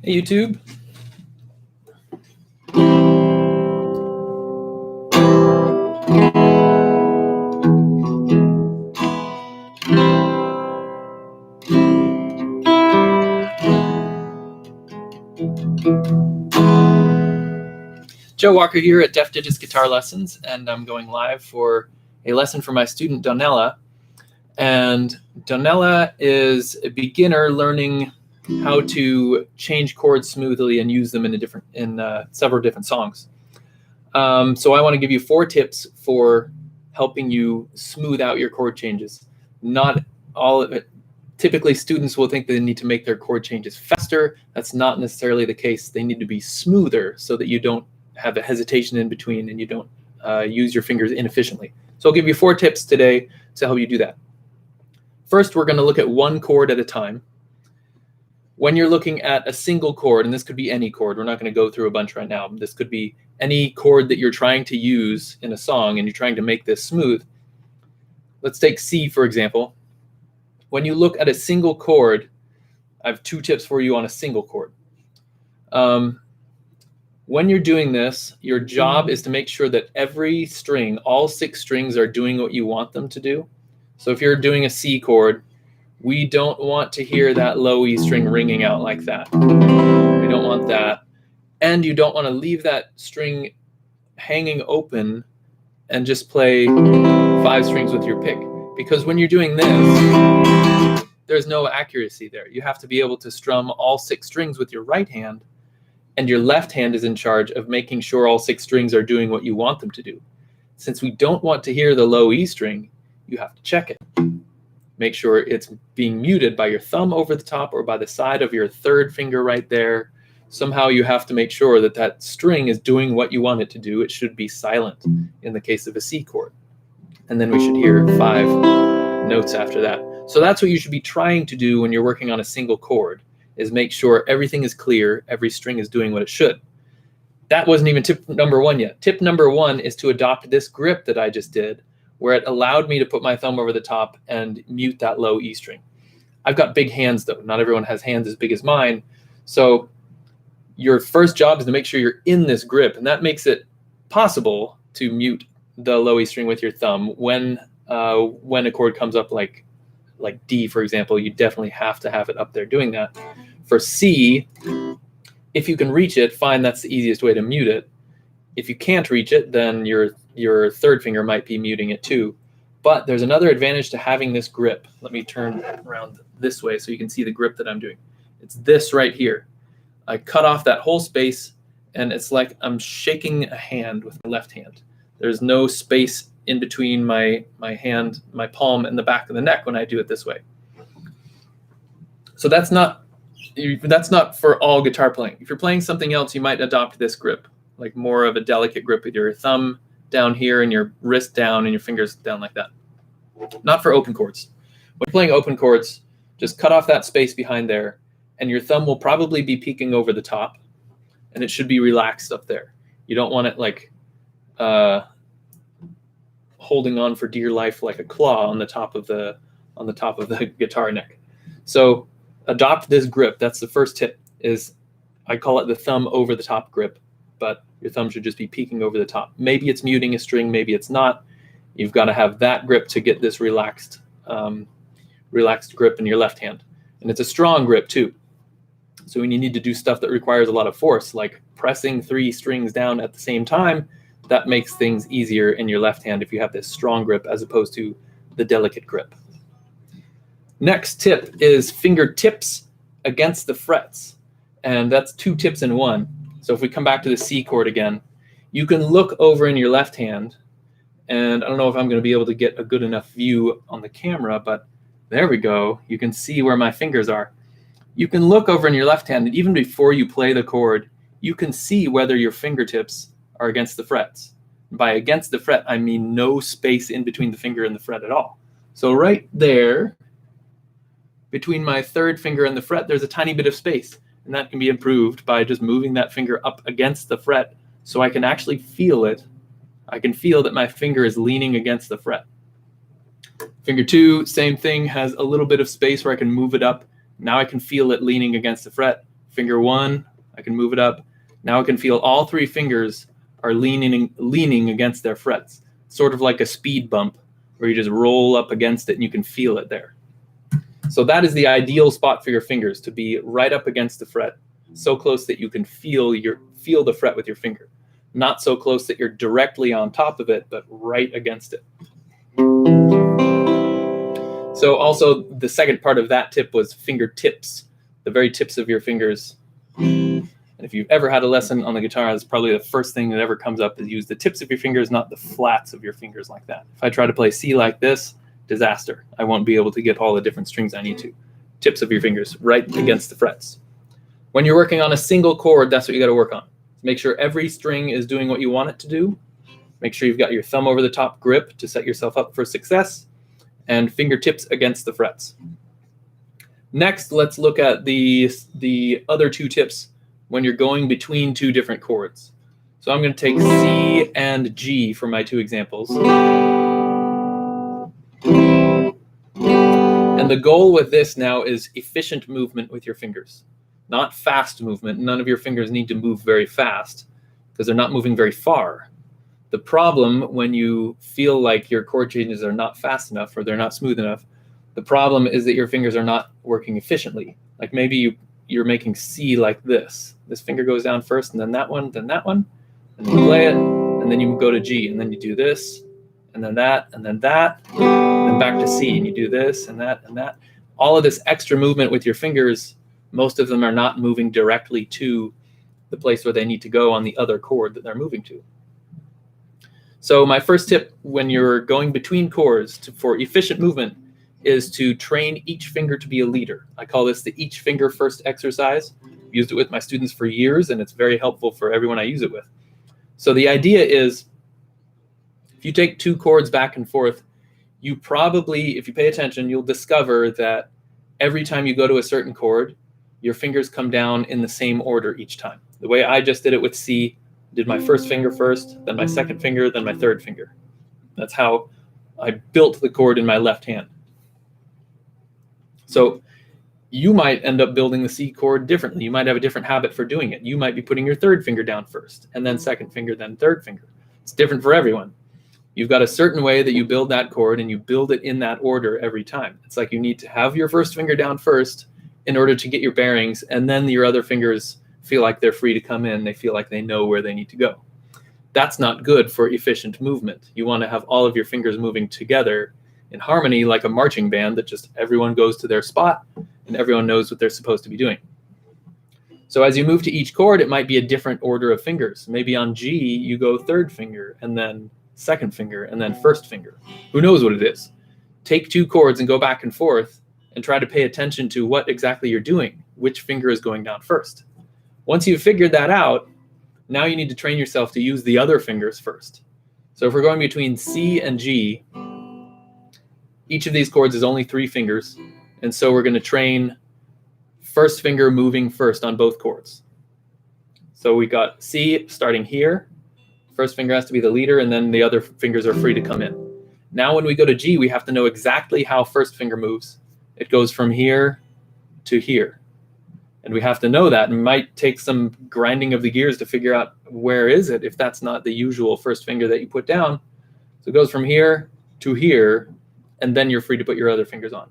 Hey, YouTube. Joe Walker here at Def Digits Guitar Lessons, and I'm going live for a lesson for my student Donella. And Donella is a beginner learning how to change chords smoothly and use them in several different songs. So I want to give you 4 tips for helping you smooth out your chord changes. Not all of it. Typically, students will think they need to make their chord changes faster. That's not necessarily the case. They need to be smoother so that you don't have a hesitation in between and you don't use your fingers inefficiently. So I'll give you 4 tips today to help you do that. First, we're going to look at one chord at a time. When you're looking at a single chord, and this could be any chord, we're not going to go through a bunch right now. This could be any chord that you're trying to use in a song and you're trying to make this smooth. Let's take C, for example. When you look at a single chord, I have 2 tips for you on a single chord. When you're doing this, your job is to make sure that every string, all 6 strings, are doing what you want them to do. So if you're doing a C chord, we don't want to hear that low E string ringing out like that. We don't want that. And you don't want to leave that string hanging open and just play 5 strings with your pick. Because when you're doing this, there's no accuracy there. You have to be able to strum all 6 strings with your right hand, and your left hand is in charge of making sure all 6 strings are doing what you want them to do. Since we don't want to hear the low E string, you have to check it. Make sure it's being muted by your thumb over the top or by the side of your 3rd finger right there. Somehow you have to make sure that that string is doing what you want it to do. It should be silent in the case of a C chord. And then we should hear 5 notes after that. So that's what you should be trying to do when you're working on a single chord, is make sure everything is clear, every string is doing what it should. That wasn't even tip number 1 yet. Tip number 1 is to adopt this grip that I just did, where it allowed me to put my thumb over the top and mute that low E string. I've got big hands though. Not everyone has hands as big as mine. So your first job is to make sure you're in this grip, and that makes it possible to mute the low E string with your thumb when a chord comes up like D, for example. You definitely have to have it up there doing that. For C, if you can reach it, fine, that's the easiest way to mute it. If you can't reach it, then your 3rd finger might be muting it too. But there's another advantage to having this grip. Let me turn around this way so you can see the grip that I'm doing. It's this right here. I cut off that whole space, and it's like I'm shaking a hand with my left hand. There's no space in between my hand, my palm, and the back of the neck when I do it this way. So that's not for all guitar playing. If you're playing something else, you might adopt this grip, like more of a delicate grip with your thumb down here and your wrist down and your fingers down like that. Not for open chords. When you're playing open chords, just cut off that space behind there, and your thumb will probably be peeking over the top, and it should be relaxed up there. You don't want it like holding on for dear life like a claw on the top of the guitar neck. So adopt this grip. That's the first tip. Is I call it the thumb over the top grip, but your thumb should just be peeking over the top. Maybe it's muting a string, maybe it's not. You've got to have that grip to get this relaxed grip in your left hand. And it's a strong grip too. So when you need to do stuff that requires a lot of force, like pressing 3 strings down at the same time, that makes things easier in your left hand if you have this strong grip as opposed to the delicate grip. Next tip is fingertips against the frets. And that's 2 tips in 1. So if we come back to the C chord again, you can look over in your left hand, and I don't know if I'm going to be able to get a good enough view on the camera, but there we go. You can see where my fingers are. You can look over in your left hand, and even before you play the chord, you can see whether your fingertips are against the frets. By against the fret, I mean no space in between the finger and the fret at all. So right there, between my 3rd finger and the fret, there's a tiny bit of space. And that can be improved by just moving that finger up against the fret so I can actually feel it. I can feel that my finger is leaning against the fret. Finger 2, same thing, has a little bit of space where I can move it up. Now I can feel it leaning against the fret. Finger 1, I can move it up. Now I can feel all 3 fingers are leaning against their frets, sort of like a speed bump where you just roll up against it and you can feel it there. So that is the ideal spot for your fingers, to be right up against the fret, so close that you can feel the fret with your finger. Not so close that you're directly on top of it, but right against it. So also the second part of that tip was fingertips, the very tips of your fingers. And if you've ever had a lesson on the guitar, that's probably the first thing that ever comes up, is use the tips of your fingers, not the flats of your fingers like that. If I try to play C like this, disaster. I won't be able to get all the different strings I need to. Tips of your fingers right against the frets. When you're working on a single chord, that's what you got to work on. Make sure every string is doing what you want it to do. Make sure you've got your thumb over the top grip to set yourself up for success, and fingertips against the frets. Next, let's look at the other 2 tips when you're going between 2 different chords. So I'm going to take C and G for my 2 examples. And the goal with this now is efficient movement with your fingers, not fast movement. None of your fingers need to move very fast because they're not moving very far. The problem when you feel like your chord changes are not fast enough or they're not smooth enough, the problem is that your fingers are not working efficiently. Like maybe you're making C like this. This finger goes down first, and then that one, and then you play it, and then you go to G, and then you do this, and then that, and then that, and back to C, and you do this, and that, and that. All of this extra movement with your fingers, most of them are not moving directly to the place where they need to go on the other chord that they're moving to. So my first tip when you're going between chords for efficient movement is to train each finger to be a leader. I call this the each finger first exercise. I've used it with my students for years, and it's very helpful for everyone I use it with. So the idea is, if you take 2 chords back and forth, you probably, if you pay attention, you'll discover that every time you go to a certain chord, your fingers come down in the same order each time. The way I just did it with C, did my first finger first, then my second finger, then my third finger. That's how I built the chord in my left hand. So you might end up building the C chord differently. You might have a different habit for doing it. You might be putting your third finger down first, and then second finger, then third finger. It's different for everyone. You've got a certain way that you build that chord, and you build it in that order every time. It's like you need to have your first finger down first in order to get your bearings, and then your other fingers feel like they're free to come in. They feel like they know where they need to go. That's not good for efficient movement. You want to have all of your fingers moving together in harmony, like a marching band, that just everyone goes to their spot and everyone knows what they're supposed to be doing. So as you move to each chord, it might be a different order of fingers. Maybe on G, you go third finger, and then second finger, and then first finger. Who knows what it is? Take 2 chords and go back and forth and try to pay attention to what exactly you're doing, which finger is going down first. Once you've figured that out, now you need to train yourself to use the other fingers first. So if we're going between C and G, each of these chords is only 3 fingers, and so we're going to train first finger moving first on both chords. So we got C starting here. First finger has to be the leader, and then the other fingers are free to come in. Now when we go to G, we have to know exactly how first finger moves. It goes from here to here. And we have to know that, and it might take some grinding of the gears to figure out where is it if that's not the usual first finger that you put down. So it goes from here to here, and then you're free to put your other fingers on.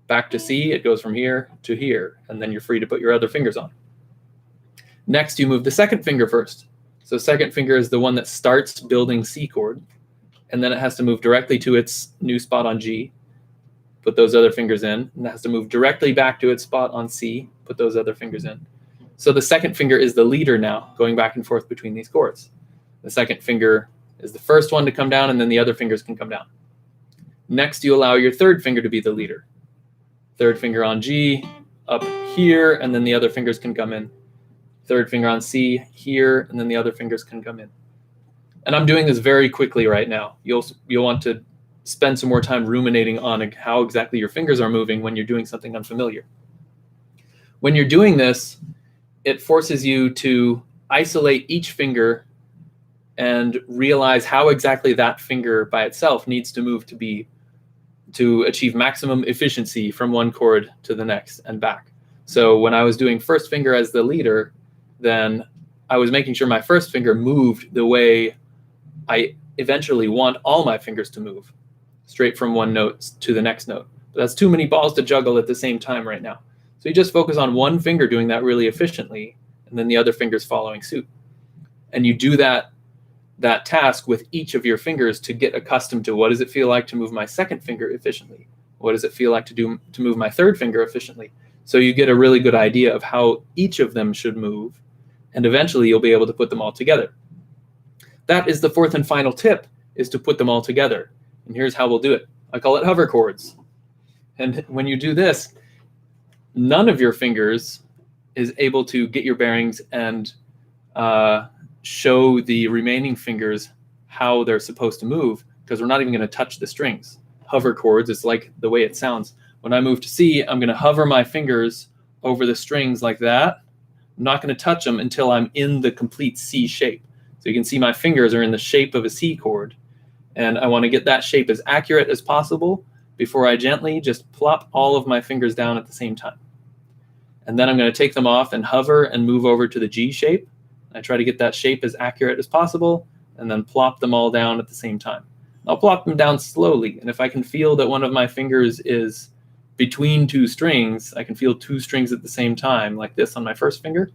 Back to C, it goes from here to here, and then you're free to put your other fingers on. Next, you move the second finger first. So second finger is the one that starts building C chord, and then it has to move directly to its new spot on G, put those other fingers in, and it has to move directly back to its spot on C, put those other fingers in. So the second finger is the leader now, going back and forth between these chords. The second finger is the first one to come down, and then the other fingers can come down. Next, you allow your third finger to be the leader. Third finger on G, up here, and then the other fingers can come in. Third finger on C, here, and then the other fingers can come in. And I'm doing this very quickly right now. You'll want to spend some more time ruminating on how exactly your fingers are moving when you're doing something unfamiliar. When you're doing this, it forces you to isolate each finger and realize how exactly that finger by itself needs to move to achieve maximum efficiency from one chord to the next and back. So when I was doing first finger as the leader, then I was making sure my first finger moved the way I eventually want all my fingers to move, straight from one note to the next note. But that's too many balls to juggle at the same time right now. So you just focus on one finger doing that really efficiently, and then the other fingers following suit. And you do that task with each of your fingers to get accustomed to what does it feel like to move my second finger efficiently? What does it feel like to move my third finger efficiently? So you get a really good idea of how each of them should move, and eventually you'll be able to put them all together. That is the fourth and final tip, is to put them all together. And here's how we'll do it. I call it hover chords. And when you do this, none of your fingers is able to get your bearings and show the remaining fingers how they're supposed to move, because we're not even going to touch the strings. Hover chords, it's like the way it sounds. When I move to C, I'm going to hover my fingers over the strings like that. I'm not going to touch them until I'm in the complete C shape. So you can see my fingers are in the shape of a C chord, and I want to get that shape as accurate as possible before I gently just plop all of my fingers down at the same time. And then I'm going to take them off and hover and move over to the G shape. I try to get that shape as accurate as possible, and then plop them all down at the same time. I'll plop them down slowly, and if I can feel that one of my fingers is between two strings, I can feel two strings at the same time, like this on my first finger.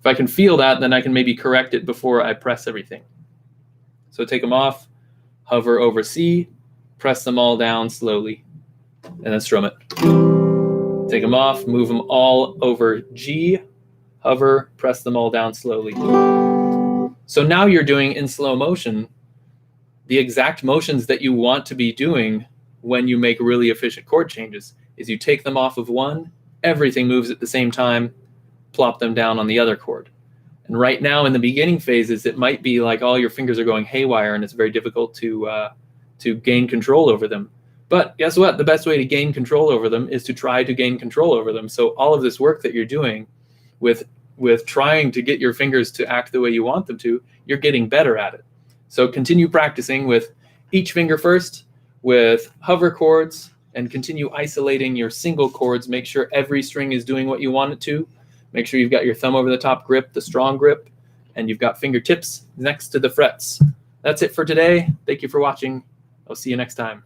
If I can feel that, then I can maybe correct it before I press everything. So take them off, hover over C, press them all down slowly, and then strum it. Take them off, move them all over G, hover, press them all down slowly. So now you're doing in slow motion the exact motions that you want to be doing when you make really efficient chord changes. Is you take them off of one, everything moves at the same time, plop them down on the other chord. And right now in the beginning phases, it might be like all your fingers are going haywire and it's very difficult to gain control over them. But guess what? The best way to gain control over them is to try to gain control over them. So all of this work that you're doing with trying to get your fingers to act the way you want them to, you're getting better at it. So continue practicing with each finger first, with hover chords, and continue isolating your single chords. Make sure every string is doing what you want it to. Make sure you've got your thumb over the top grip, the strong grip, and you've got fingertips next to the frets. That's it for today. Thank you for watching. I'll see you next time.